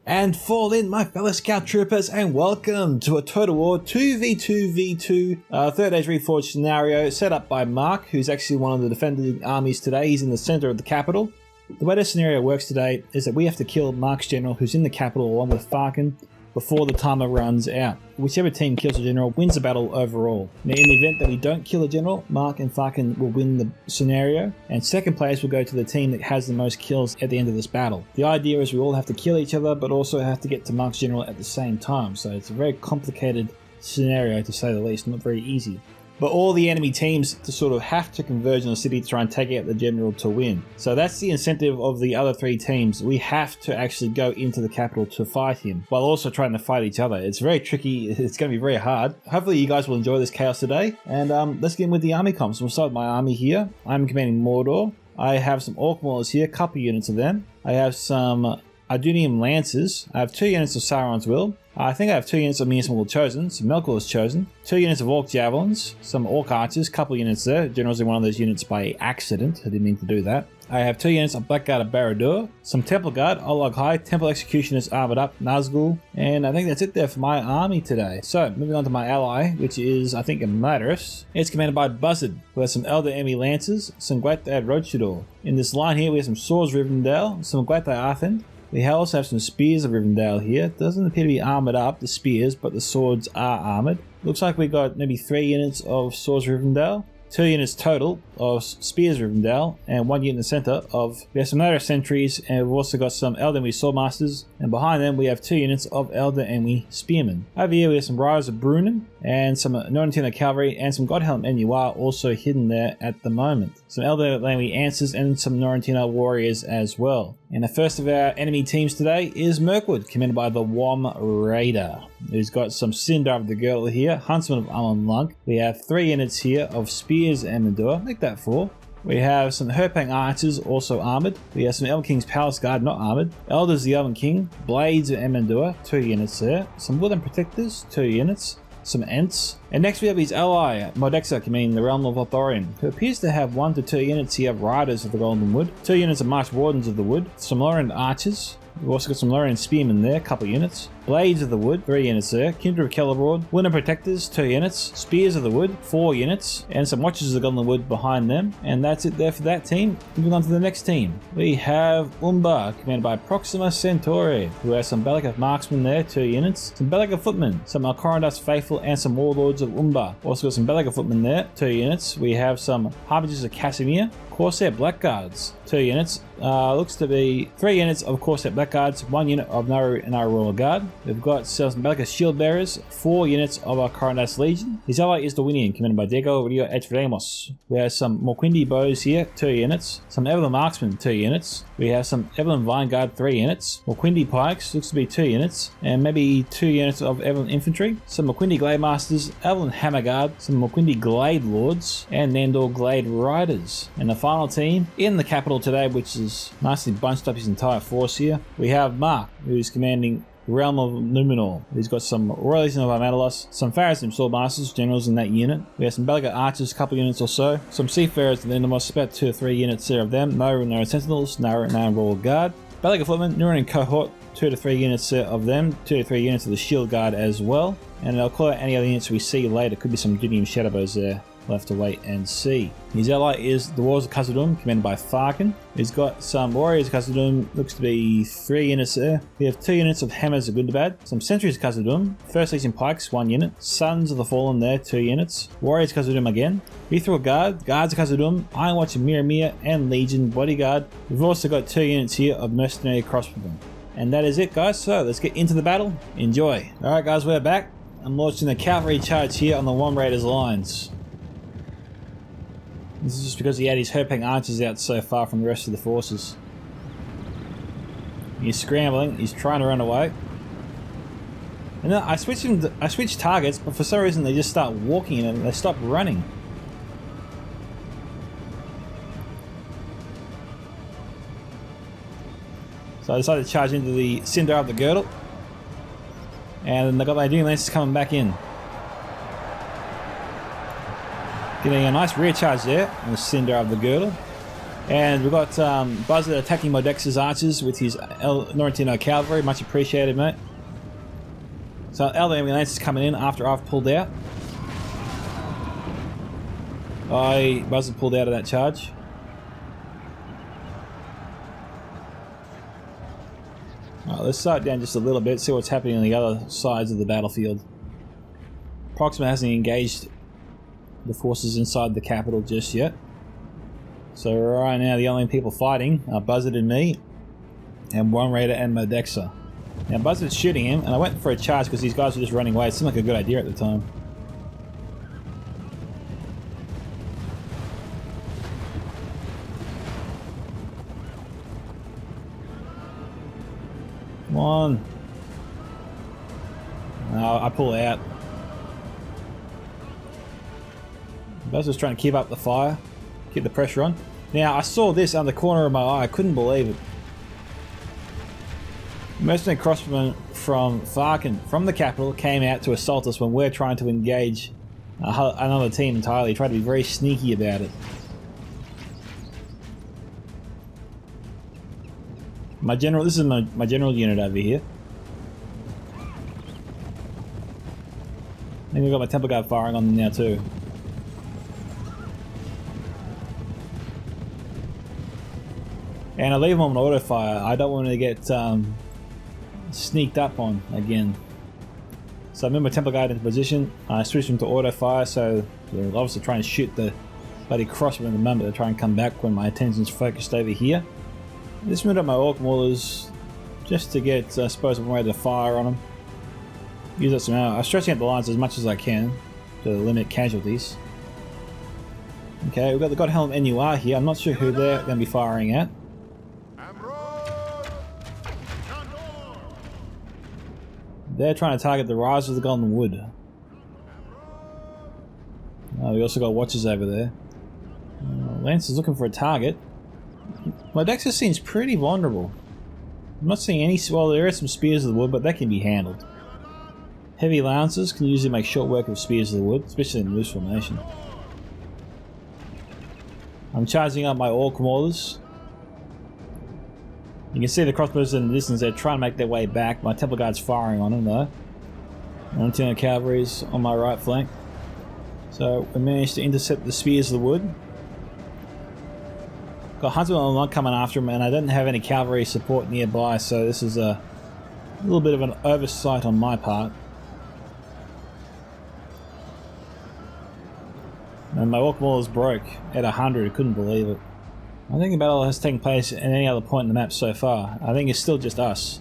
And fall in, my fellow scout troopers, and welcome to a Total War 2v2v2 third age Reforged scenario set up by Mark, who's actually one of the defending armies today. He's in the center of the capital. The way this scenario works today is that we have to kill Mark's general, who's in the capital along with Farkin, before the timer runs out. Whichever team kills the general wins the battle overall. Now, in the event that we don't kill the general, Mark and Farkin will win the scenario, and second place will go to the team that has the most kills at the end of this battle. The idea is we all have to kill each other, but also have to get to Mark's general at the same time, so it's a very complicated scenario, to say the least, not very easy. But all the enemy teams to sort of have to converge on the city to try and take out the general to win. So that's the incentive of the other three teams. We have to actually go into the capital to fight him, while also trying to fight each other. It's very tricky. It's going to be very hard. Hopefully you guys will enjoy this chaos today. And let's get in with the army comps. We'll start with my army here. I'm commanding Mordor. I have some Orc Maulers here, a couple units of them. I have some Ardunium Lancers. I have 2 units of Sauron's Will. I think I have 2 units of Municipal Chosen, some Melkor's Chosen, 2 units of Orc Javelins, some Orc Archers, couple units there, generally one of those units by accident, I didn't mean to do that. I have 2 units of Blackguard of Barad-dûr, some Temple Guard, Olog High, Temple Executioners armored up, Nazgul, and I think that's it there for my army today. So, moving on to my ally, which is, I think, a Murderous. It's commanded by Buzzard, who has some Elder Emmy Lancers, some Gwaithad Roadshador. In this line here, we have some Swords Rivendell, some Gwaithad Arthend. We also have some Spears of Rivendell here. Doesn't appear to be armoured up, the spears, but the swords are armoured. Looks like we got maybe 3 units of Swords Rivendell, 2 units total of Spears Rivendell, and 1 unit in the centre of... We have some Elder Sentries, and we've also got some Elder Enemy Swordmasters, and behind them we have 2 units of Elder Enemy Spearmen. Over here we have some Riders of Brunnen, and some Norrentino Cavalry, and some Godhelm NUR also hidden there at the moment. Some Elder Enemy Answers, and some Norrentino Warriors as well. And the first of our enemy teams today is Mirkwood, commanded by the Wom Raider, who's got some Sindar of the Girdle here, Huntsman of Amon Lunk. We have 3 units here of Spears and Mendur, make that 4. We have some Herpang Archers, also armoured. We have some Elven King's Palace Guard, not armoured. Elders the Elven King, Blades of Emendur, 2 units there. Some Woodland Protectors, 2 units. Some Ents. And next we have his ally, Modexa, commanding the Realm of Lothlorien, who appears to have 1 to 2 units here of Riders of the Golden Wood, 2 units of March Wardens of the Wood, some Lorien Archers. We've also got some Lorien Spearmen there, couple units. Blades of the Wood, 3 units there. Kindred of Celeborn, Woodland Protectors, 2 units. Spears of the Wood, 4 units. And some Watchers of the Golden Wood behind them. And that's it there for that team. Moving on to the next team. We have Umbar, commanded by Proxima Centauri, who has some Bellicov Marksmen there, 2 units. Some Bellicov Footmen, some Alcorandas Faithful, and some Warlords of Umbar. Also got some Bellicov Footmen there, 2 units. We have some Harbingers of Casimir, Corsair Blackguards, 2 units. Looks to be 3 units of Corsair Blackguards, 1 unit of Naru and our Royal Guard. We've got some Bellicus Shield Bearers, 4 units of our Corondas Legion. His ally is Dorwinian, commanded by Diego Rio Etremos. We have some Morquindi Bows here, 2 units. Some Evelyn Marksmen, 2 units. We have some Evelyn Vineguard, 3 units. Morquindi Pikes, looks to be 2 units. And maybe 2 units of Evelyn Infantry. Some Morquindi Glade Masters, Evelyn Hammerguard, some Morquindi Glade Lords, and Nandor Glade Riders. And the final team in the capital today, which is nicely bunched up his entire force here, we have Mark, who's commanding the Realm of Numenor. He's got some Royal Legion of Amadalos, some Pharazim Swordmasters, generals in that unit. We have some Belga Archers, a couple units or so. Some Seafarers and Endemos, about 2 or 3 units there of them. Nara and Nara Sentinels, Nara and Royal Guard. Belga Footmen, Nuren and Cohort, 2 to 3 units there of them. 2 to 3 units of the Shield Guard as well. And I'll call out any other units we see later. Could be some Dunium Shadowbows there. We'll have to wait and see. His ally is the Wars of Khazad-dûm, commanded by Farkin. He's got some Warriors of Khazad-dûm, looks to be 3 units there. We have 2 units of Hammers of Gundabad, some Sentries of Khazad-dûm, First Legion Pikes, 1 unit, Sons of the Fallen there, 2 units, Warriors of Khazad-dûm again, Mithril Guard, Guards of Khazad-dûm, Iron Watch of Miramir, and Legion Bodyguard. We've also got 2 units here of Mercenary Crossbowmen. And that is it, guys, so let's get into the battle. Enjoy. Alright guys, we're back. I'm launching a cavalry charge here on the Wom Raiders lines. This is just because he had his Herpang Archers out so far from the rest of the forces. He's scrambling, he's trying to run away. And then I switched targets, but for some reason they just start walking and they stop running. So I decided to charge into the Sindar of the Girdle. And they got my Ardunian Lancers coming back in. Getting a nice rear charge there on the cinder of the girdle. And we've got Buzzard attacking Modex's archers with his Norrentino cavalry. Much appreciated, mate. So LDM Lance is coming in after I've pulled out. Buzzard pulled out of that charge. Alright, let's slow it down just a little bit, see what's happening on the other sides of the battlefield. Proxima hasn't engaged the forces inside the capital just yet. So right now the only people fighting are Buzzard and me, and One Raider and Modexa. Now Buzzard's shooting him, and I went for a charge because these guys were just running away. It seemed like a good idea at the time. Come on. No, I pull out. Buzzard's trying to keep up the fire, keep the pressure on. Now, I saw this on the corner of my eye. I couldn't believe it. Mercenary crossbowmen from Farkin, from the capital, came out to assault us when we're trying to engage another team entirely. Tried to be very sneaky about it. My general, this is my general unit over here. Then we've got my Temple Guard firing on them now too. And I leave them on auto fire. I don't want to get sneaked up on again. So I move my Temple Guard into position. I switch them to auto fire, so they're obviously trying to shoot the bloody crossbow in the moment to try and come back when my attention's focused over here. I just moved up my Orc Maulers just to get, I suppose, one way to fire on them. Use up some ammo. I'm stretching out the lines as much as I can to limit casualties. Okay, we've got the Godhelm NUR here. I'm not sure who they're going to be firing at. They're trying to target the Rise of the Golden Wood. We also got Watchers over there. Lance is looking for a target. My Dexa seems pretty vulnerable. I'm not seeing any... Well, there are some Spears of the Wood, but that can be handled. Heavy Lancers can usually make short work of Spears of the Wood, especially in loose formation. I'm charging up my Orc Maulers. You can see the crossbows in the distance. They're trying to make their way back. My Temple Guard's firing on them though. Norrentino Cavalry's on my right flank. So we managed to intercept the Spears of the Wood. Got Huntsman on one coming after him, and I didn't have any cavalry support nearby, so this is a little bit of an oversight on my part. And my Orc Maulers broke at 100. I couldn't believe it. I think the battle has taken place at any other point in the map so far. I think it's still just us.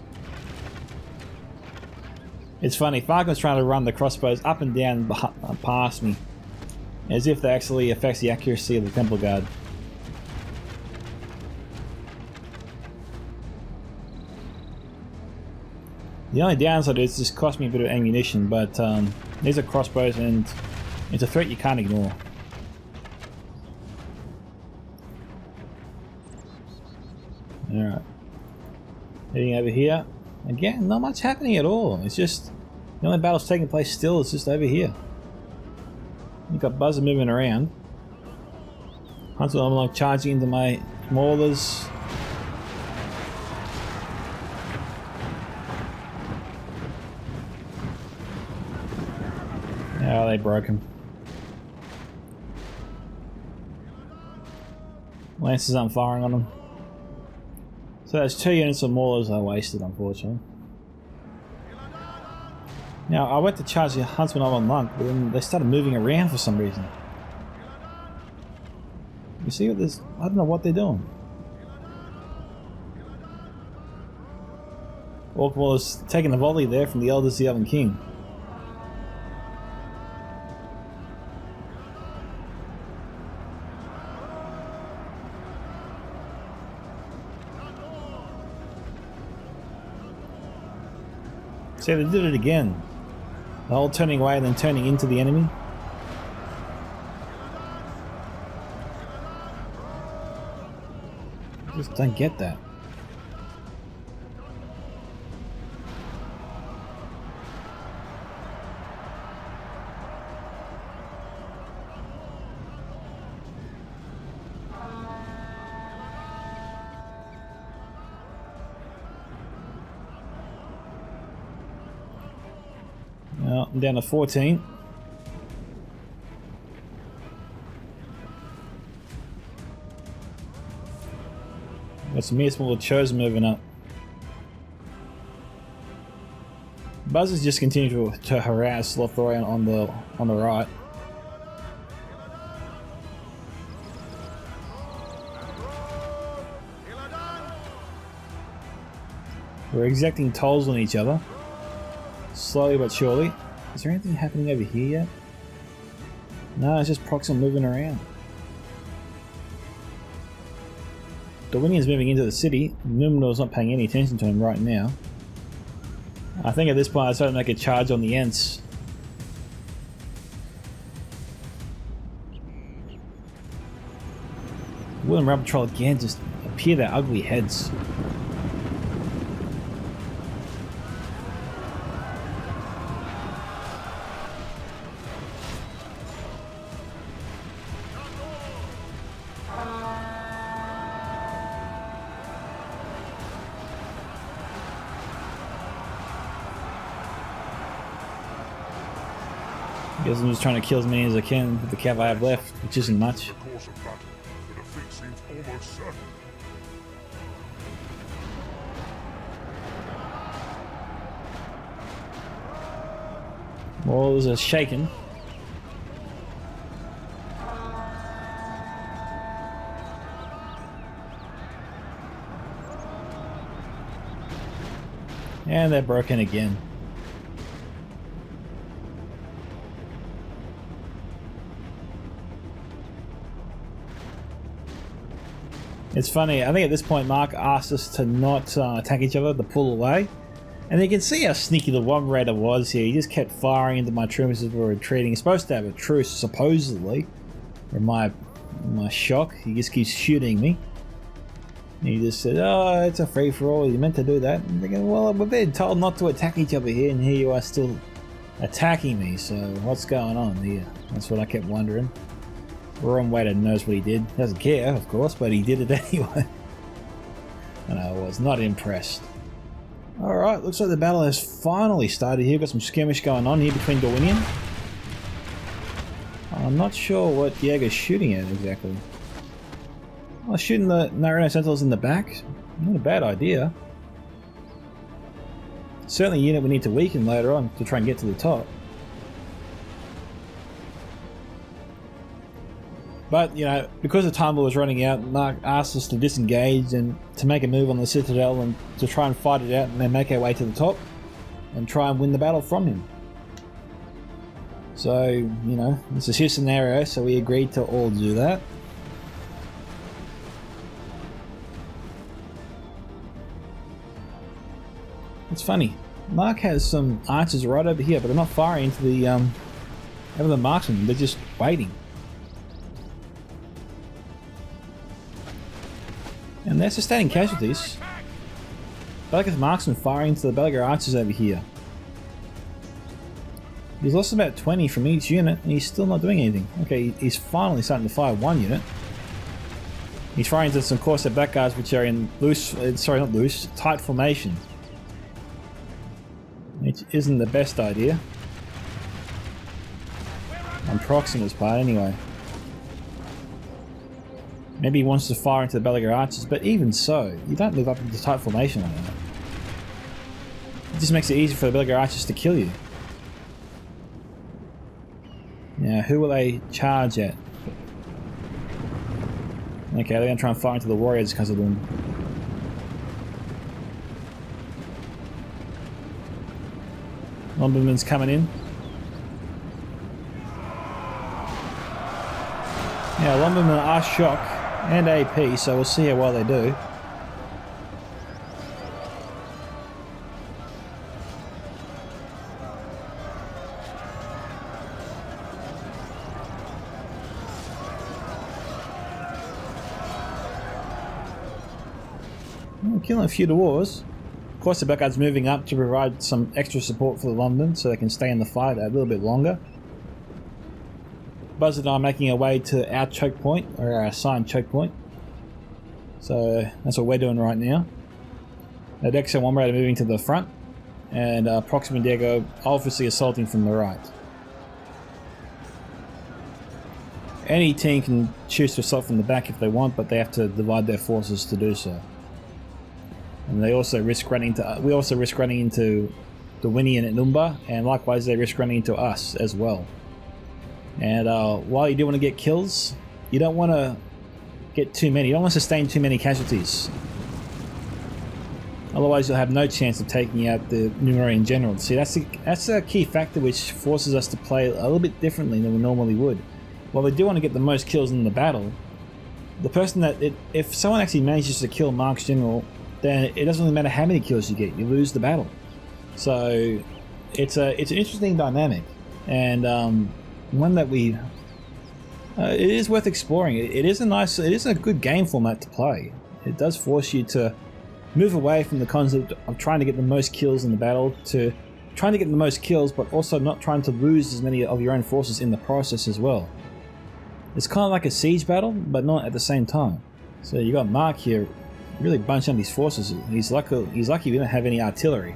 It's funny, Farkin's trying to run the crossbows up and down past me, as if that actually affects the accuracy of the Temple Guard. The only downside is this cost me a bit of ammunition, but these are crossbows and it's a threat you can't ignore. Alright. Heading over here. Again, not much happening at all. It's just the only battle's taking place still is just over here. You've got Buzzard moving around. Hunter, I'm like charging into my Maulers. Oh, they broke him. Lancers aren't firing on them. So that's 2 units of Maulers I wasted, unfortunately. Now, I went to charge the Huntsman on Monk, but then they started moving around for some reason. You see what this? I don't know what they're doing. Orc was taking the volley there from the Elders of the Elven King. See, they did it again. The whole turning away and then turning into the enemy. I just don't get that. I'm down to 14. Got some mere smaller shows moving up. Buzzers just continue to harass Lothorian on the right. We're exacting tolls on each other, slowly but surely. Is there anything happening over here yet? No, it's just Proxima moving around. Dorwinian's moving into the city. Numenor's not paying any attention to him right now. I think at this point I started to make a charge on the Ents. Will and Rebel Patrol again just appear their ugly heads. I guess I'm just trying to kill as many as I can with the cav I have left, which isn't much. Walls are shaken. And they're broken again. It's funny, I think at this point Mark asked us to not attack each other, to pull away. And you can see how sneaky the one raider was here. He just kept firing into my troopers as we were retreating. He's supposed to have a truce, supposedly. Or my shock, he just keeps shooting me. And he just said, oh, it's a free-for-all, you meant to do that. I'm thinking, well, we're being told not to attack each other here, and here you are still attacking me, so what's going on here? That's what I kept wondering. Wrong Waiter knows what he did. Doesn't care, of course, but he did it anyway. And I was not impressed. Alright, looks like the battle has finally started here. Got some skirmish going on here between Dorwinian. I'm not sure what Jaeger's shooting at exactly. Oh, shooting the Rhino Sentinels in the back? Not a bad idea. Certainly a unit we need to weaken later on to try and get to the top. But, you know, because the time was running out, Mark asked us to disengage and to make a move on the Citadel and to try and fight it out and then make our way to the top and try and win the battle from him. So, you know, this is his scenario, so we agreed to all do that. It's funny, Mark has some archers right over here, but they're not firing into the marksmen, they're just waiting. And they're sustaining casualties. Belga's marksman firing into the Belga archers over here. He's lost about 20 from each unit and he's still not doing anything. Okay, he's finally starting to fire one unit. He's firing into some Corsair blackguards which are in loose, sorry not loose, tight formation. Which isn't the best idea. On Proxima's part anyway. Maybe he wants to fire into the Belga archers, but even so, you don't move up into tight formation like that. It just makes it easy for the Belga archers to kill you. Now, who will they charge at? Okay, they're going to try and fire into the warriors because of them. Lumberman's coming in. Yeah, Lumbermen are shock and AP, so we'll see how well they do. Killing a few dwarves. Of course, the Blackguard's moving up to provide some extra support for the London so they can stay in the fight a little bit longer. Buzz and I are making our way to our choke point, or our assigned choke point. So that's what we're doing right now. Adexo and Wombrad are moving to the front, and Proxima and Diego obviously assaulting from the right. Any team can choose to assault from the back if they want, but they have to divide their forces to do so. And they also risk running into. We also risk running into the Winnie and Numba, and likewise they risk running into us as well. And while you do want to get kills, you don't want to get too many. You don't want to sustain too many casualties. Otherwise, you'll have no chance of taking out the Numerian general. See, that's a key factor which forces us to play a little bit differently than we normally would. While we do want to get the most kills in the battle, the person if someone actually manages to kill Mark's general, then it doesn't really matter how many kills you get, you lose the battle. So it's an interesting dynamic, and one that it is worth exploring. It is a good game format to play. It does force you to move away from the concept of trying to get the most kills in the battle to trying to get the most kills, but also not trying to lose as many of your own forces in the process as well. It's kind of like a siege battle, but not at the same time. So you got Mark here really bunching up these forces. He's lucky we don't have any artillery.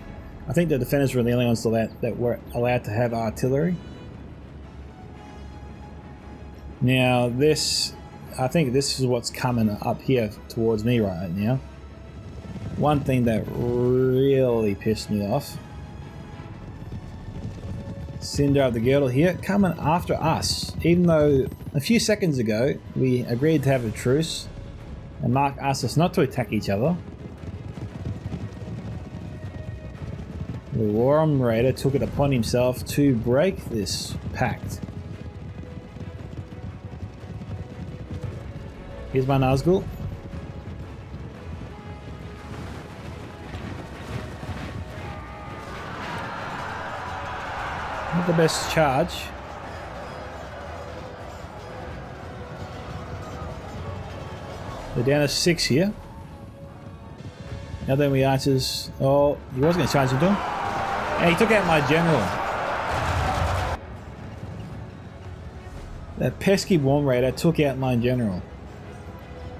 I think the defenders were the only ones that were allowed to have artillery. Now I think this is what's coming up here towards me right now. One thing that really pissed me off. Cinder of the Girdle here, coming after us. Even though a few seconds ago we agreed to have a truce and Mark asked us not to attack each other. The Warm Raider took it upon himself to break this pact. Here's my Nazgul. Not the best charge. They're down to 6 here. Now then we archers. Oh, he was going to charge into him. And he took out my general. That pesky Warm Raider took out my general.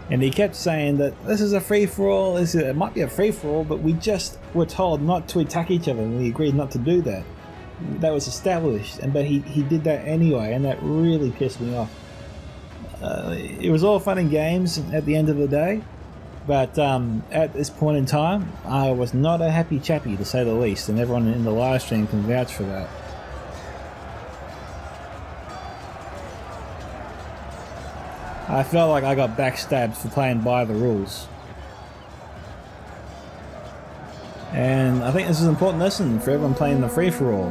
And he kept saying that this is a free-for-all. It might be a free-for-all, but we just were told not to attack each other, and we agreed not to do that. That was established, but he did that anyway, and that really pissed me off. It was all fun and games at the end of the day, but at this point in time, I was not a happy chappy, to say the least, and everyone in the live stream can vouch for that. I felt like I got backstabbed for playing by the rules. And I think this is an important lesson for everyone playing the free-for-all.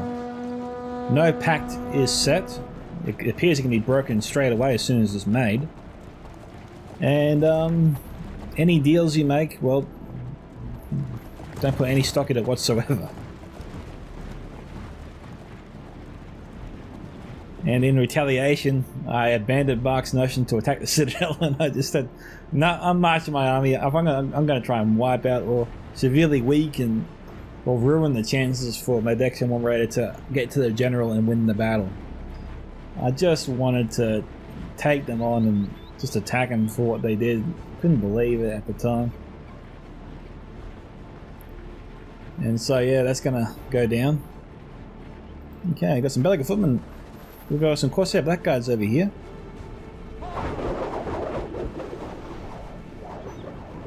No pact is set. It appears it can be broken straight away as soon as it's made. And any deals you make, well, don't put any stock in it whatsoever. And in retaliation, I abandoned Mark's notion to attack the Citadel, and I just said, no, I'm marching my army. I'm going to try and wipe out or severely weaken or ruin the chances for my Dex and Warm Raider to get to the general and win the battle. I just wanted to take them on and just attack them for what they did. Couldn't believe it at the time. And so yeah, that's going to go down. Okay, got some Bellica footmen. We've got some Corsair Blackguards over here.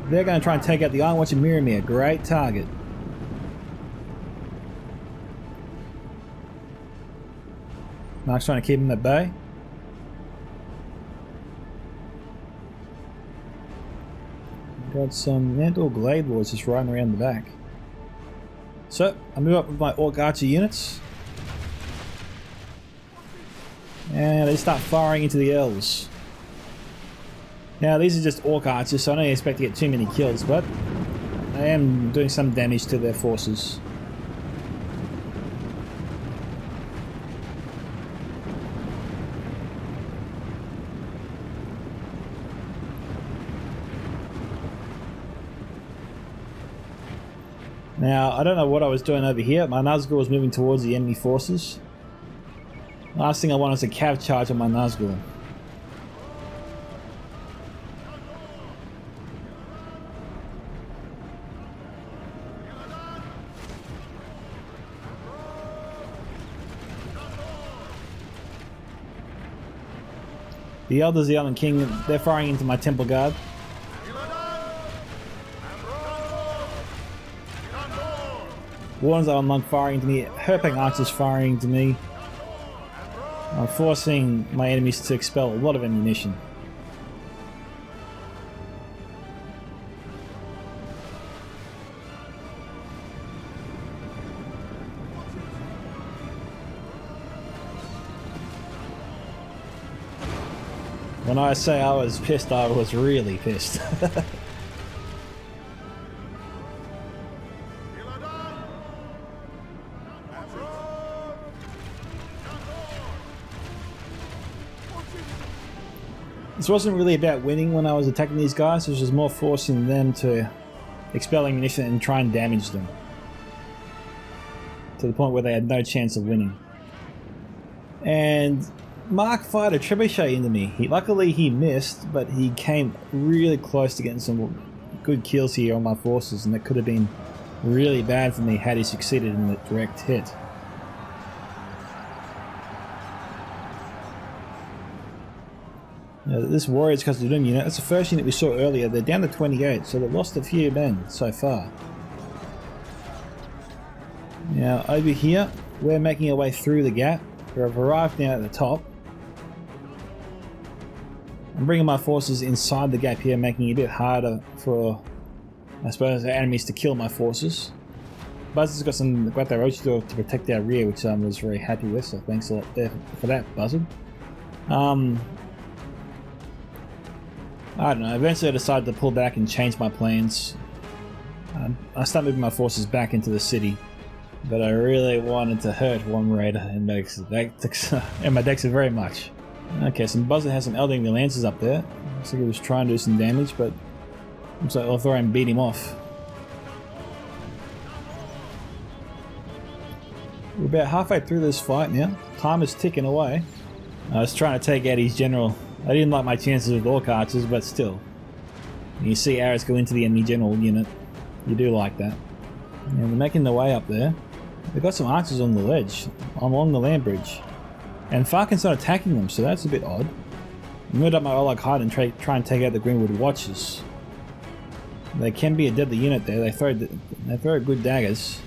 They're going to try and take out the Iron Watcher Miramir. Great target. Mark's trying to keep him at bay. Got some Mantle Glade Lords just riding around the back. So, I move up with my Orc Archer units. And they start firing into the elves. Now these are just Orc Archers, so I don't expect to get too many kills, but I am doing some damage to their forces. Now, I don't know what I was doing over here. My Nazgul was moving towards the enemy forces. Last thing I want is a cav charge on my Nazgul. The Elders, the Elven King, they're firing into my Temple Guard. Wardens are unlocked firing into me. Herping Archers firing into me. I'm forcing my enemies to expel a lot of ammunition. When I say I was pissed, I was really pissed. This wasn't really about winning when I was attacking these guys, this was more forcing them to expel ammunition and try and damage them. To the point where they had no chance of winning. And Mark fired a trebuchet into me. Luckily he missed, but he came really close to getting some good kills here on my forces, and that could have been really bad for me had he succeeded in the direct hit. Now, this Warriors Custom Doom unit, that's the first unit we saw earlier. They're down to 28, so they've lost a few men so far. Now over here, we're making our way through the gap. We've arrived now at the top. I'm bringing my forces inside the gap here, making it a bit harder for, I suppose, the enemies to kill my forces. Buzzard's got some Guatarochi to protect our rear, which I was very happy with, so thanks a lot there for that, Buzzard. I don't know, eventually I decided to pull back and change my plans. I started moving my forces back into the city, but I really wanted to hurt one raider and my Dexter very much. Okay, so Buzzard has some Elden Lancers up there. Looks like he was trying to do some damage, but looks like Lothlorien beat him off. We're about halfway through this fight now. Time is ticking away. I was trying to take out his general. I didn't like my chances with Orc Archers, but still. You see arrows go into the enemy general unit. You do like that. And they're making their way up there. They've got some archers on the ledge, along the land bridge. And Farkin's not attacking them, so that's a bit odd. I moved up my Orlog Hide and try and take out the Greenwood Watchers. They can be a deadly unit there. They throw good daggers.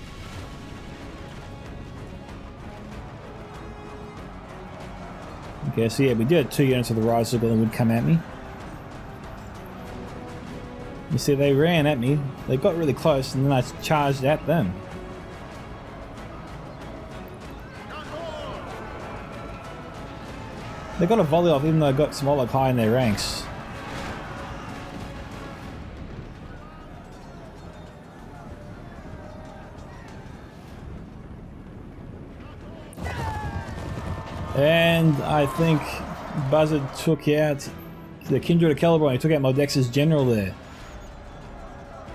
Okay, so yeah, we did 2 units of the Rise of Golem would come at me. You see, they ran at me, they got really close, and then I charged at them. They got a volley off even though I got some Orlog high in their ranks. And I think Buzzard took out the Kindred of Celeborn. He took out Modex's general there.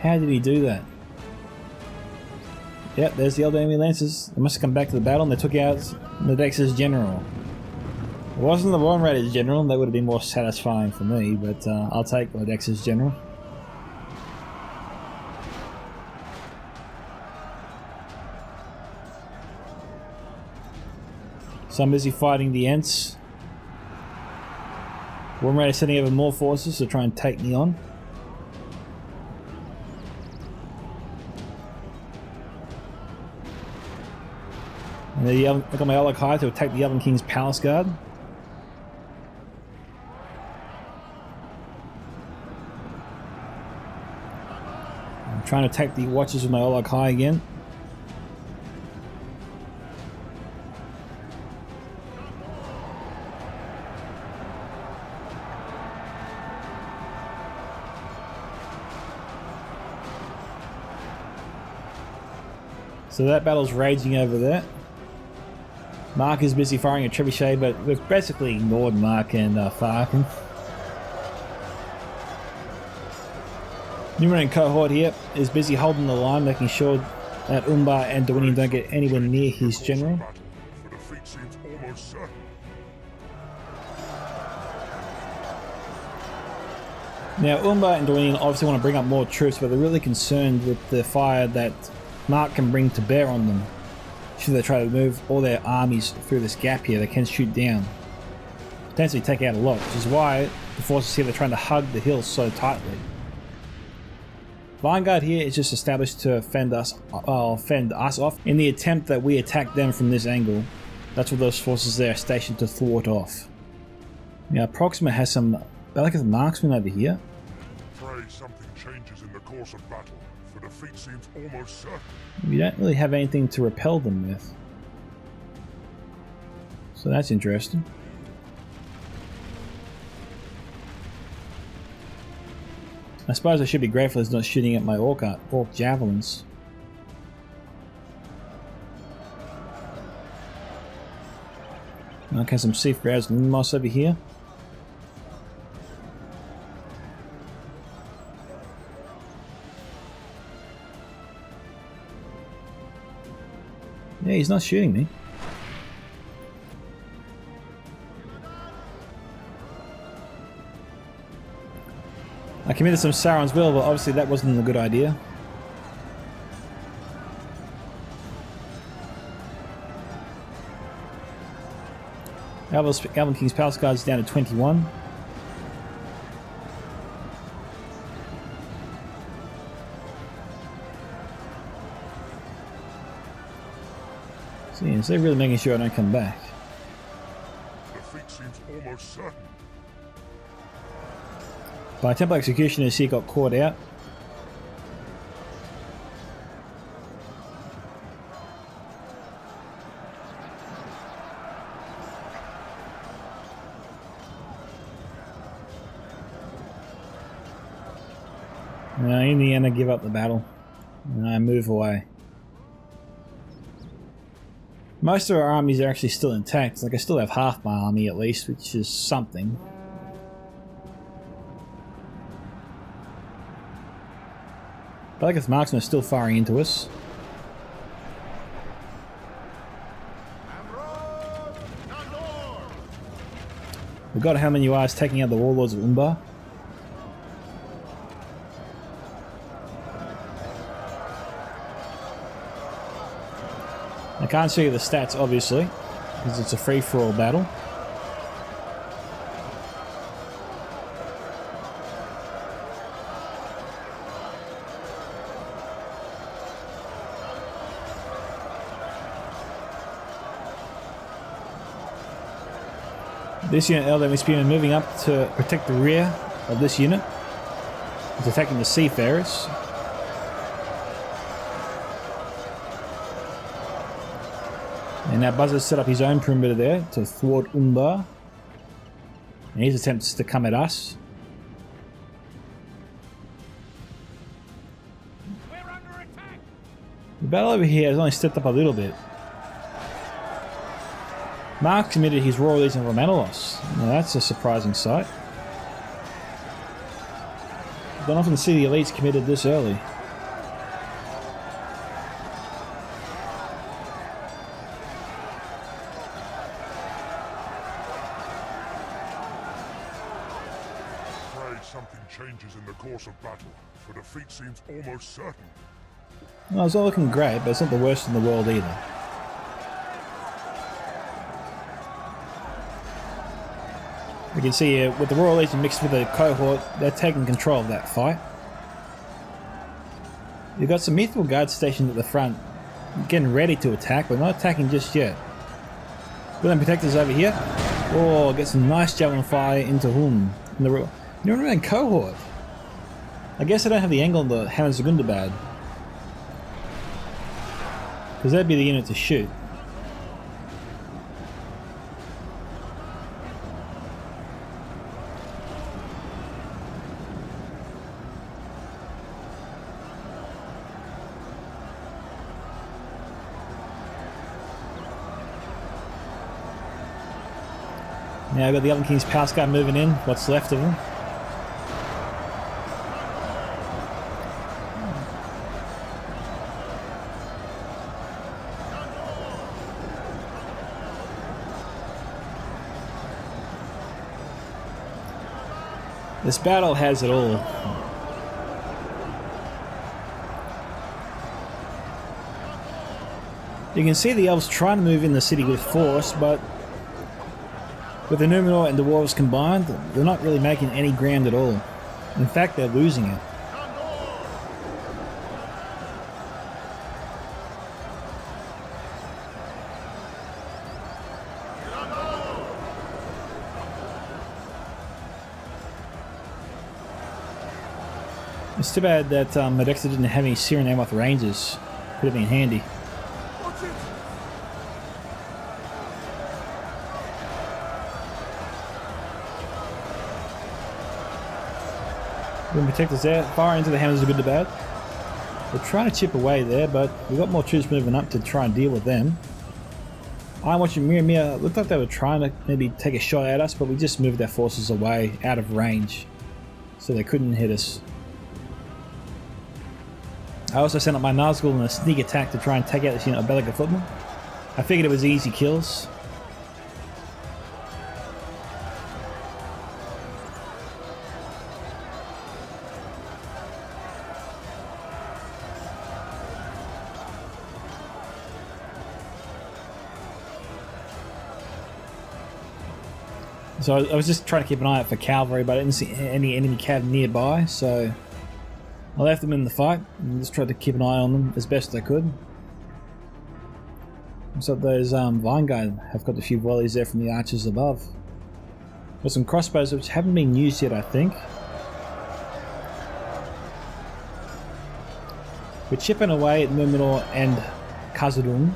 How did he do that? Yep, there's the old enemy Lancers. They must have come back to the battle and they took out Modex's general. It wasn't the Worm Raider's general, that would have been more satisfying for me, but I'll take Modex's general. So I'm busy fighting the Ents. Worm Raider sending over more forces to try and take me on. And I got my Orlog High to attack the Elven King's Palace Guard. I'm trying to attack the Watchers with my Orlog High again. So that battle's raging over there. Mark is busy firing a trebuchet, but we've basically ignored Mark and Farkin. Numeran cohort here is busy holding the line, making sure that Umbar and Dwayne don't get anywhere near his general. Now Umbar and Dwayne obviously want to bring up more troops, but they're really concerned with the fire that Mark can bring to bear on them. Should they try to move all their armies through this gap here, they can shoot down. potentially take out a lot, which is why the forces here are trying to hug the hills so tightly. Vanguard here is just established to fend us off in the attempt that we attack them from this angle. That's what those forces there are stationed to thwart off. Now Proxima has some delicate marksmen over here. Pray something changes in the course of battle, for defeat seems almost certain. We don't really have anything to repel them with. So that's interesting. I suppose I should be grateful he's not shooting at my orc javelins. Okay, some C4s and moss over here. Yeah, he's not shooting me. I committed some Sauron's will, but obviously that wasn't a good idea. Alvin King's Palace Guard's down to 21. See, so they're really making sure I don't come back. Defeat seems almost certain. My Temple Executioners here got caught out. In the end I give up the battle and I move away. Most of our armies are actually still intact. Like I still have half my army at least, which is something. But I guess marksmen are still firing into us. We've got how many URs taking out the warlords of Umbar. I can't show you the stats obviously, because it's a free-for-all battle. This unit LWS Spearman moving up to protect the rear of this unit. It's attacking the Seafarers. And now Buzzard's set up his own perimeter there to thwart Umbar. And his attempts to come at us. We're under attack. The battle over here has only stepped up a little bit. Mark committed his Royal Legion of Romanolos. Now that's a surprising sight. Don't often see the elites committed this early. Something changes in the course of battle, for defeat seems almost certain. Well, it's not looking great, but it's not the worst in the world either. We can see here, with the Royal Legion mixed with the cohort, they're taking control of that fight. We've got some Mythical Guards stationed at the front, getting ready to attack, but not attacking just yet. Building Protectors over here. Oh, get some nice javelin fire into whom? In the Nuremberg cohort. I guess I don't have the angle on the Hammond Zagundabad, because that'd be the unit to shoot. Now I've got the Elven King's Palace Guard moving in, what's left of them. This battle has it all. You can see the elves trying to move in the city with force, but With the Numenor and the Dwarves combined, they're not really making any ground at all. In fact, they're losing it. It's too bad that Medexa didn't have any Syrian Amoth Rangers. Could have been handy. When protectors there, fire into the hammers are good to bad. We're trying to chip away there, but we've got more troops moving up to try and deal with them. I'm watching Mira looked like they were trying to maybe take a shot at us, but we just moved their forces away out of range, so they couldn't hit us. I also sent up my Nazgul in a sneak attack to try and take out this unit of Belica footmen. I figured it was easy kills. So I was just trying to keep an eye out for cavalry, but I didn't see any enemy cav nearby, so I left them in the fight and just tried to keep an eye on them as best I could. So those Vanguard have got a few volleys there from the archers above. Got some crossbows which haven't been used yet, I think. We're chipping away at Numenor and Khazad-dûm.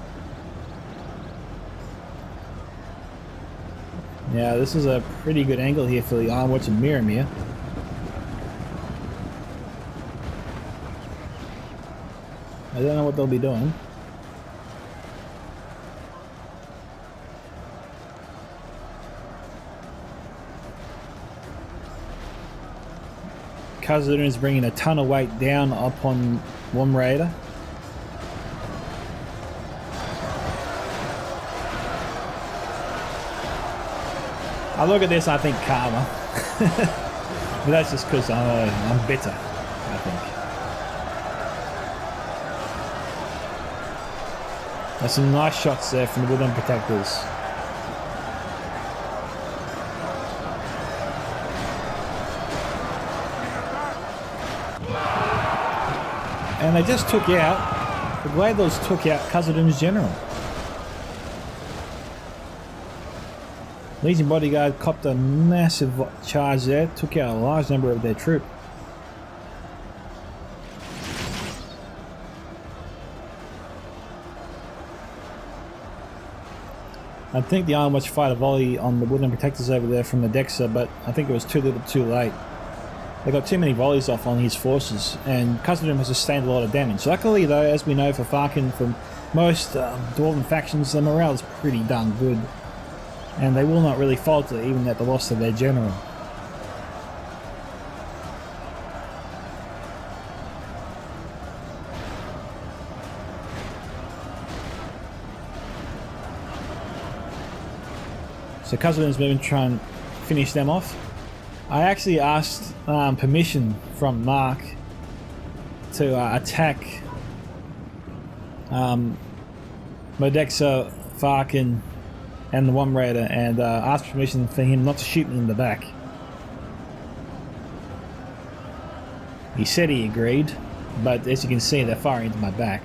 Yeah, this is a pretty good angle here for the Iron Watch and Miramir. I don't know what they'll be doing. Khazad-dûm is bringing a ton of weight down upon one raider. I look at this and I think karma. But that's just because I'm bitter, I think. There's some nice shots there from the Woodland Protectors. And they just took out, the Gladiators took out Khazad-dûm's general. Legion Bodyguard copped a massive charge there, took out a large number of their troop. I think the Iron Watch fired a volley on the Woodland Protectors over there from the Dexa, but I think it was too little too late. They got too many volleys off on his forces, and Khazad-dûm has sustained a lot of damage. Luckily though, as we know for Farkin, from most Dwarven factions, the morale is pretty darn good. And they will not really falter even at the loss of their general. So Khazad-dûm's moving to try and finish them off. I actually asked permission from Mark to attack Modexa, Farkin, and the One Raider, and asked permission for him not to shoot me in the back. He said he agreed, but as you can see, they're firing into my back.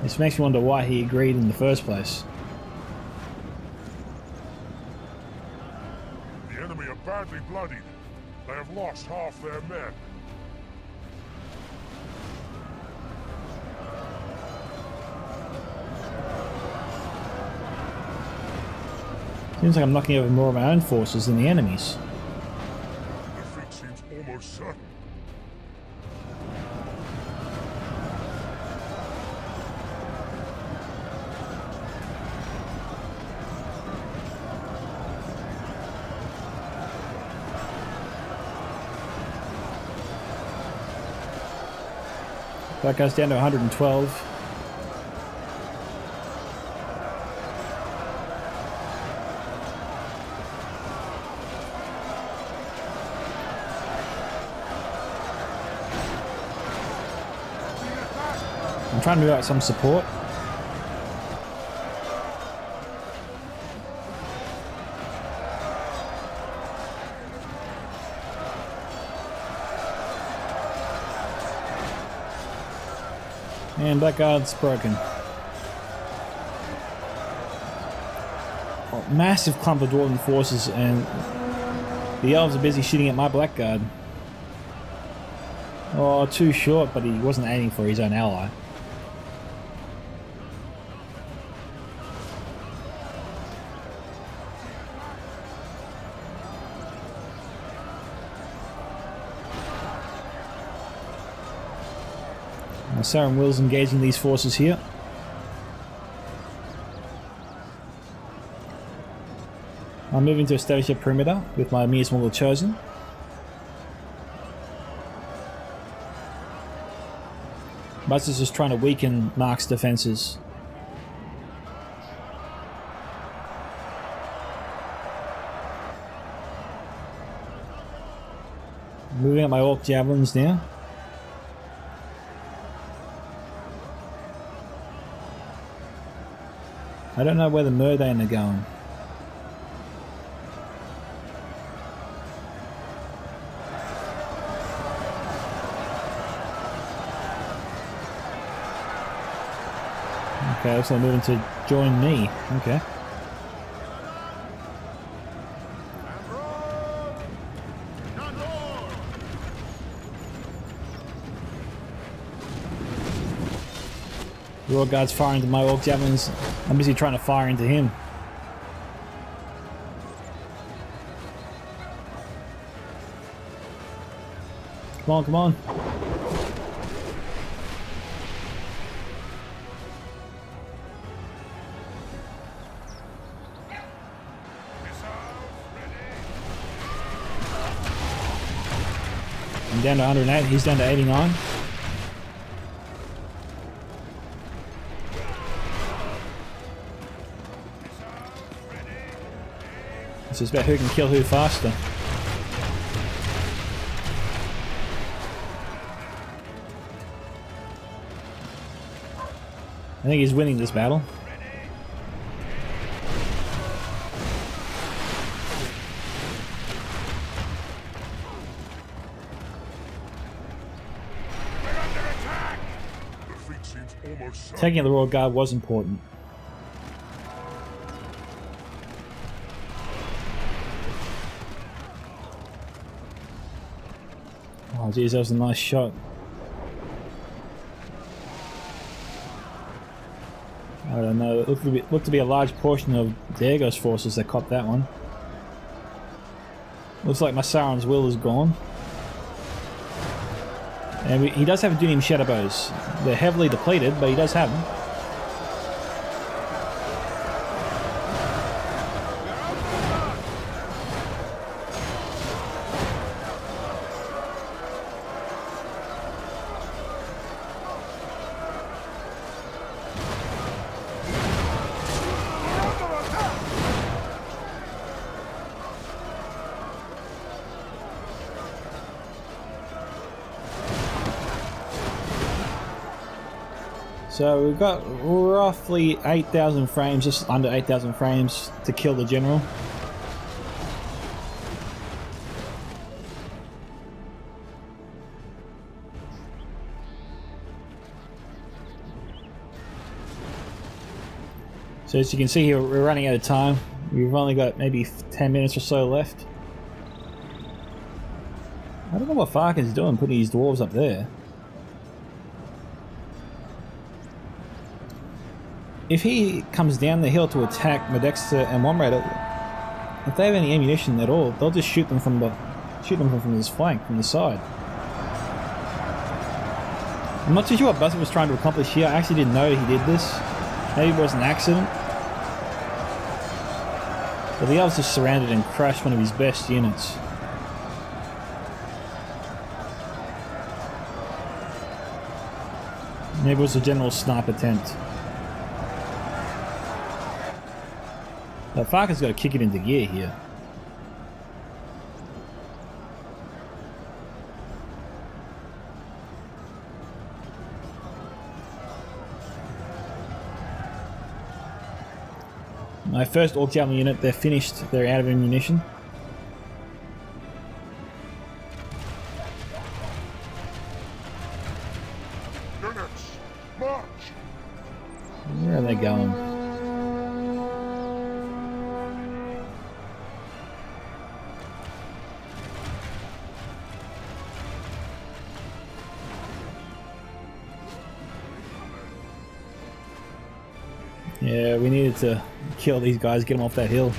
This makes me wonder why he agreed in the first place. The enemy are badly bloodied. They have lost half their men. Seems like I'm knocking over more of my own forces than the enemy's. Defeat seems almost certain. That goes down to 112. I'm trying to move out some support. And Blackguard's broken. Oh, massive clump of Dwarven forces, and the elves are busy shooting at my Blackguard. Oh, too short, but he wasn't aiming for his own ally. Saren Will's engaging these forces here. I'm moving to establish a perimeter with my Mir Smoggle chosen. Buzz is just trying to weaken Mark's defenses. Moving up my Orc Javelins now. I don't know where the Murdain are going. Okay, looks like they're moving to join me. Okay. Royal Guard's firing into my Orc Javelins. I'm busy trying to fire into him. Come on, come on. I'm down to 108, he's down to 89. It's just about who can kill who faster. I think he's winning this battle. Taking out the Royal Guard was important. Oh geez, that was a nice shot. I don't know, it looked to be a large portion of Diego's forces that caught that one. Looks like my Sauron's will is gone. And he does have Dunium Shadowbows. They're heavily depleted, but he does have them. So we've got roughly 8,000 frames, just under 8,000 frames to kill the general. So as you can see here, we're running out of time. We've only got maybe 10 minutes or so left. I don't know what Farkin's doing putting his dwarves up there. If he comes down the hill to attack Modexter and Womrad, if they have any ammunition at all, they'll just shoot them from his flank, from the side. I'm not too sure what Buzzard was trying to accomplish here. I actually didn't know he did this. Maybe it was an accident. But the elves just surrounded and crushed one of his best units. Maybe it was a general snipe attempt. But Farkin's got to kick it into gear here. My first Orc Javelin unit, they're finished. They're out of ammunition. Units, march! Where are they going? Yeah, we needed to kill these guys, get them off that hill.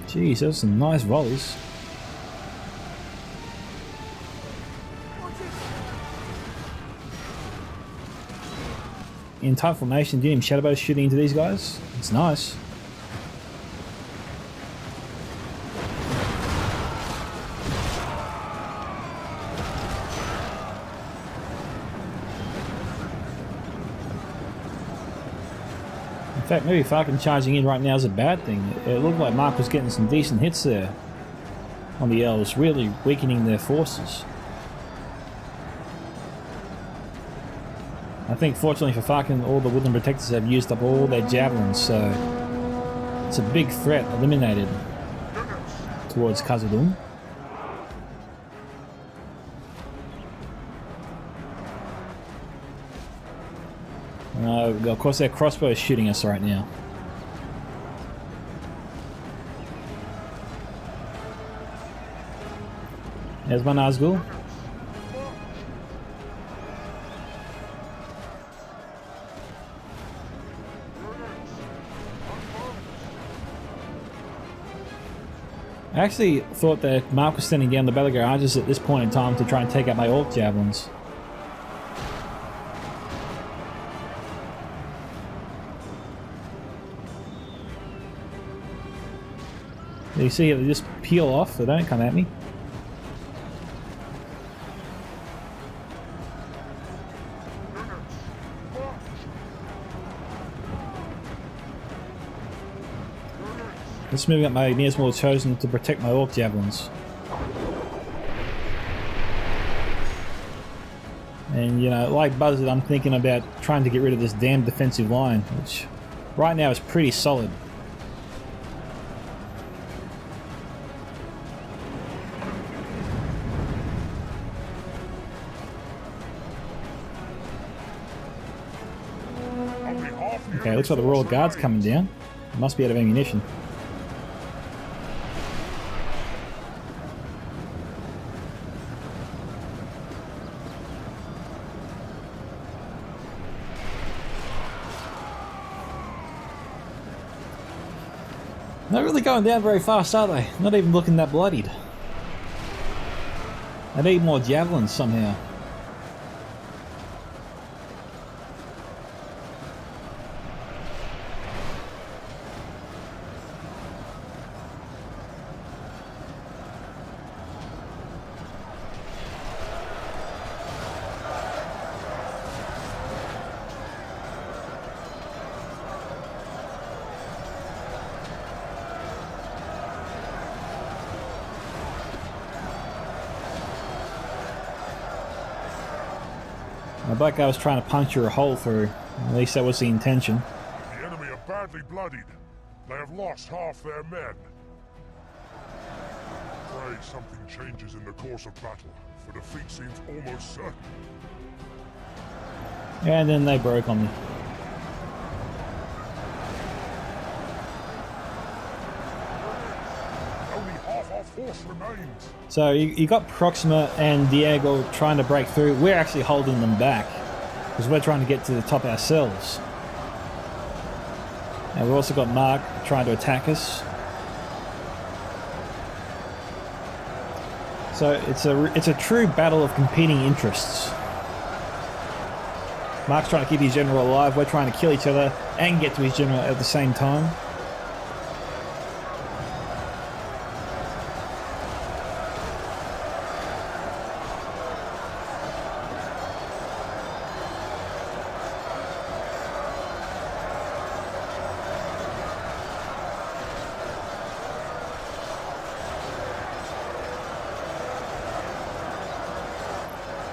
Jeez, those are some nice volleys. In tight formation, do you shadow bow shooting into these guys? It's nice. In fact, maybe Falcon charging in right now is a bad thing. It looked like Mark was getting some decent hits there on the elves, really weakening their forces. I think fortunately for Falcon, all the Woodland Protectors have used up all their javelins, so it's a big threat eliminated towards Khazad-dûm. Of course, their crossbow is shooting us right now. There's my Nazgul. I actually thought that Mark was sending down the battle garages at this point in time to try and take out my Orc Javelins. You see, they just peel off, they don't come at me. Just moving up my nearest mortal chosen to protect my Orc Javelins. And you know, like Buzzard, I'm thinking about trying to get rid of this damn defensive line, which right now is pretty solid. Okay, looks like the Royal Guard's coming down. Must be out of ammunition. Not really going down very fast, are they? Not even looking that bloodied. I need more javelins somehow. The black guy was trying to puncture a hole through. At least that was the intention. The enemy are badly bloodied. They have lost half their men. Pray something changes in the course of battle, for defeat seems almost certain. And then they broke on me. Only half our force remains. So you got Proxima and Diego trying to break through. We're actually holding them back because we're trying to get to the top ourselves. And we've also got Mark trying to attack us. So it's a true battle of competing interests. Mark's trying to keep his general alive. We're trying to kill each other and get to his general at the same time.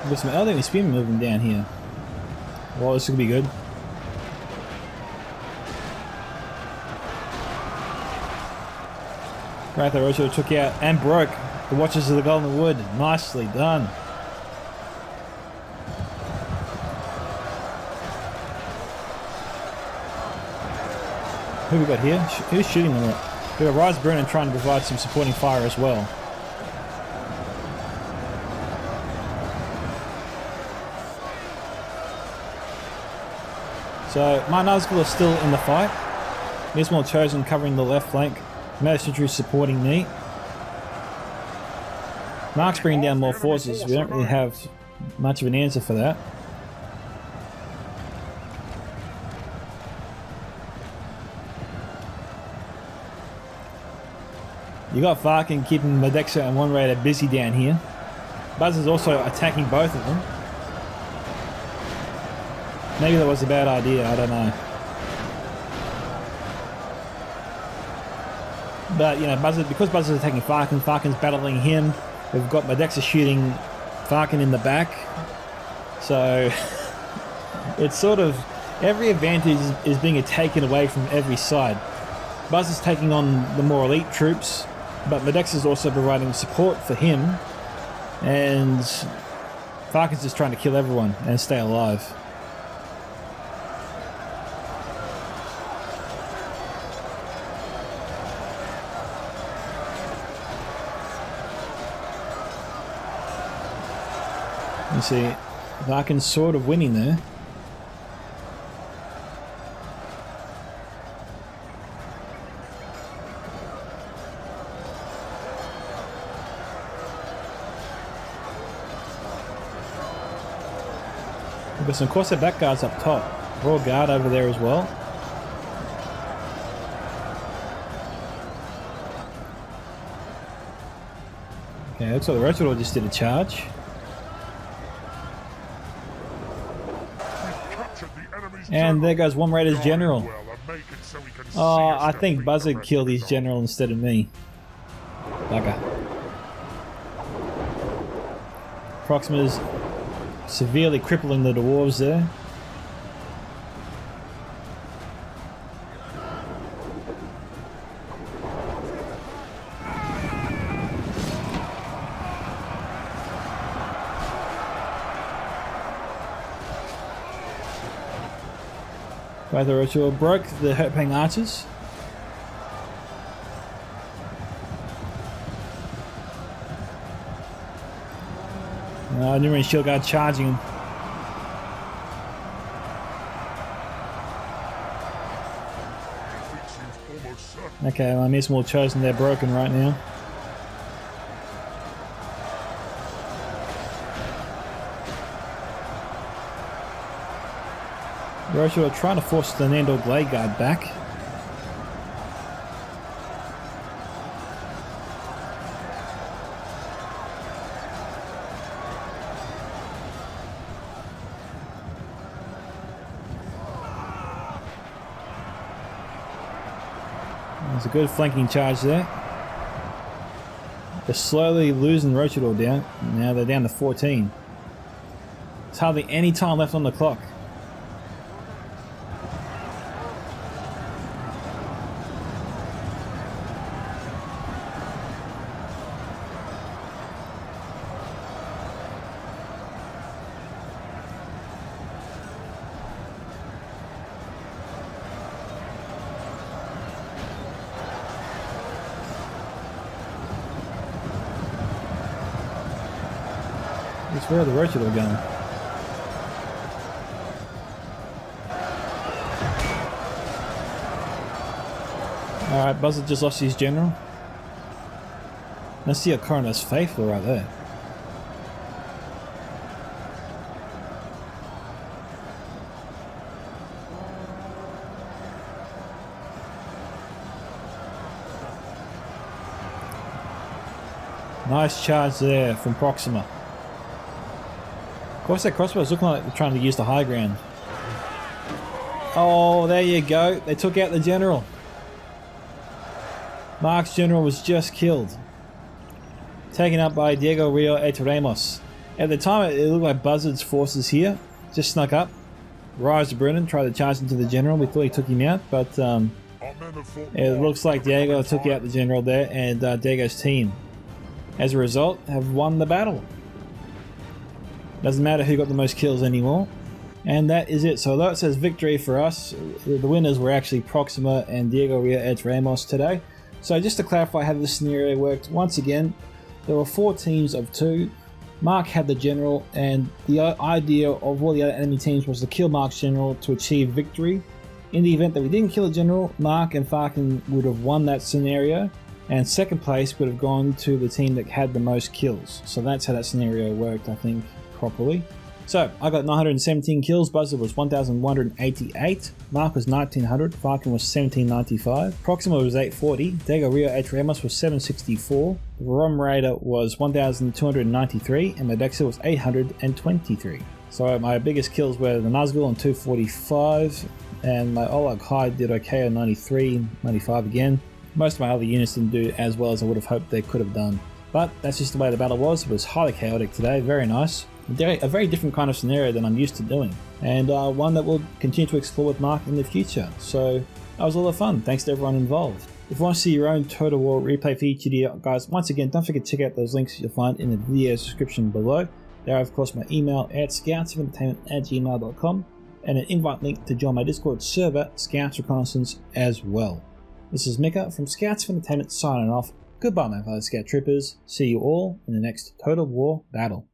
We've got some elderly spearmen moving down here. Well, this could be good. Right there, Rocho took out and broke the Watchers of the Golden Wood. Nicely done. Who we got here? Who's shooting them? We got Rise Brennan trying to provide some supporting fire as well. So my Nazgul are still in the fight. Nismal Chosen covering the left flank. Mercenary supporting me. Mark's bringing down more forces. We don't really have much of an answer for that. You got Farkin keeping Medexa and One Raider busy down here. Buzz is also attacking both of them. Maybe that was a bad idea, I don't know. But, you know, because Buzz is attacking Farkin, Farkin's battling him. We've got Medexa shooting Farkin in the back. So, it's sort of, every advantage is being taken away from every side. Buzz is taking on the more elite troops, but Medexa is also providing support for him. And Farkin's just trying to kill everyone and stay alive. You see, Larkin's sort of winning there. We've got some Corsair back guards up top. Royal Guard over there as well. Okay, looks like the Rotoror just did a charge. And there goes One Raider's general. Oh, I think Buzzard killed his general instead of me. Bugger. Proxima's severely crippling the dwarves there. Both the Rotoror broke the Hurtpang archers. Numeran Shield Guard charging him. Okay, my Nismal Chosen, they're broken right now. Rotoror are trying to force the Nandor Glade Guard back. There's a good flanking charge there. They're slowly losing Rotoror down. Now they're down to 14. There's hardly any time left on the clock. Where are the Rotoror going? Alright, Buzzard just lost his general. Let's see a Coroner's Faithful right there. Nice charge there from Proxima. Of course, that crossbow is looking like they're trying to use the high ground. Oh, there you go. They took out the general. Mark's general was just killed. Taken up by Diego Rio Eteremos. At the time, it looked like Buzzard's forces here just snuck up. Rise of Brennan tried to charge into the general. We thought he took him out, but it looks like Diego took out the general there, and Diego's team, as a result, have won the battle. Doesn't matter who got the most kills anymore. And that is it. So although it says victory for us, the winners were actually Proxima and Diego Rio Edge Ramos today. So just to clarify how this scenario worked, once again, there were 4 teams of 2. Mark had the general, and the idea of all the other enemy teams was to kill Mark's general to achieve victory. In the event that we didn't kill a general, Mark and Farkin would have won that scenario, and second place would have gone to the team that had the most kills. So that's how that scenario worked, I think, properly. So I got 917 kills, Buzzard was 1188, Mark was 1900, Farkin was 1795, Proxima was 840, Diego Rio H. Ramos was 764, the Rom Raider was 1293, and Medexa was 823. So my biggest kills were the Nazgul on 245, and my Olag Hyde did okay on 93, 95 again. Most of my other units didn't do as well as I would have hoped they could have done. But that's just the way the battle was. It was highly chaotic today, very nice. A very different kind of scenario than I'm used to doing, and one that we'll continue to explore with Mark in the future. So that was a lot of fun. Thanks to everyone involved. If you want to see your own Total War replay for each video, guys, once again, don't forget to check out those links you'll find in the video description below. There are, of course, my email at scoutsoфentertainment@gmail.com and an invite link to join my Discord server, Scouts Reconnaissance, as well. This is Micka from Scouts of Entertainment signing off. Goodbye, my fellow Scout Troopers. See you all in the next Total War battle.